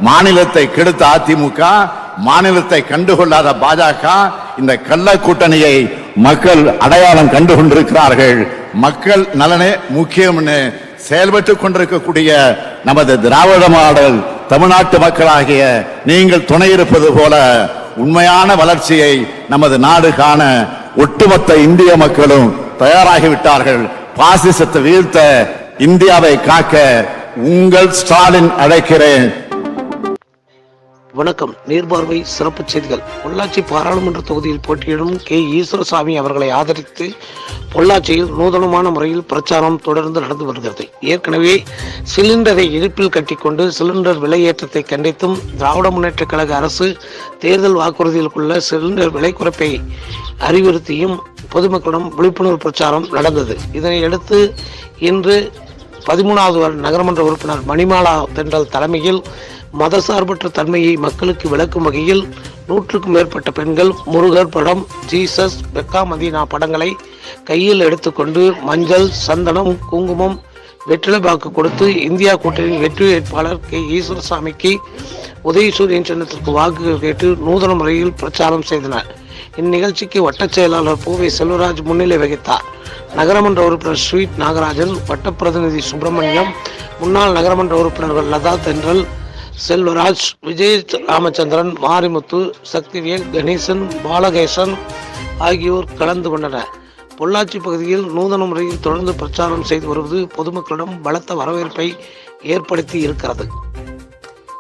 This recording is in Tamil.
மாநிலத்தை கெடுத்த அதிமுக, மாநிலத்தை கண்டுகொள்ளாத பாஜக, இந்த கள்ள கூட்டணியை மக்கள் அடையாளம் கண்டு கொண்டிருக்கிறார்கள். மக்கள் நலனே முக்கியம்னு செயல்பட்டுக் கொண்டிருக்கக்கூடிய நமது திராவிட மாடல் தமிழ்நாட்டு மக்களாகிய நீங்கள் துணை இருப்பது போல உண்மையான வளர்ச்சியை நமது நாடு காண ஒட்டுமொத்த இந்திய மக்களும் தயாராகிவிட்டார்கள். பாசிசத்தை வீழ்த்த, இந்தியாவை காக்க உங்கள் ஸ்டாலின் அழைக்கிறேன். வணக்கம். நீர்பார்வை சிறப்பு செய்திகள். பொள்ளாச்சி பாராளுமன்ற தொகுதியில் போட்டியிடும் கே. ஈஸ்வரசாமி அவர்களை ஆதரித்து பொள்ளாச்சியில் நூதனமான முறையில் பிரச்சாரம் தொடர்ந்து நடந்து வருகிறது. ஏற்கனவே சிலிண்டரை இடுப்பில் கட்டிக்கொண்டு சிலிண்டர் விலையேற்றத்தை கண்டித்தும் திராவிட முன்னேற்ற கழக அரசு தேர்தல் வாக்குறுதிகளுக்குள்ள சிலிண்டர் விலை குறைப்பை அறிவுறுத்தியும் பொதுமக்களிடம் விழிப்புணர்வு பிரச்சாரம் நடந்தது. இதனையடுத்து இன்று 13வது நகரமன்ற உறுப்பினர் மணிமாலா தென்றல் தலைமையில் மதசார்பற்ற தன்மையை மக்களுக்கு விளக்கும் வகையில் 100க்கும் மேற்பட்ட பெண்கள் முருகர் படம், ஜீசஸ், பெக்கா மதீனா படங்களை கையில் எடுத்துக்கொண்டு மஞ்சள், சந்தனம், குங்குமம், வெற்றிலைப்பாக்கு கொடுத்து இந்தியா கூட்டணியின் வெற்றி வேட்பாளர் கே. ஈஸ்வரசாமிக்கு உதயசூரியன் சின்னத்திற்கு வாக்கு கேட்டு நூதன முறையில் பிரச்சாரம் செய்தனர். இந்நிகழ்ச்சிக்கு வட்டச் செயலாளர் பூவை செல்வராஜ் முன்னிலை வகித்தார். நகரமன்ற உறுப்பினர் ஸ்வீட் நாகராஜன், வட்ட பிரதிநிதி சுப்பிரமணியம், முன்னாள் நகரமன்ற உறுப்பினர்கள் லதா தென்றல், செல்வராஜ், விஜய் ராமச்சந்திரன், மாரிமுத்து, சக்திவேல், கணேசன், பாலகேசன் ஆகியோர் கலந்து கொண்டனர். பொள்ளாச்சி பகுதியில் நூதன முறையில் தொடர்ந்து பிரச்சாரம் செய்து வருவது பொதுமக்களிடம் பலத்த வரவேற்பை ஏற்படுத்தி இருக்கிறது.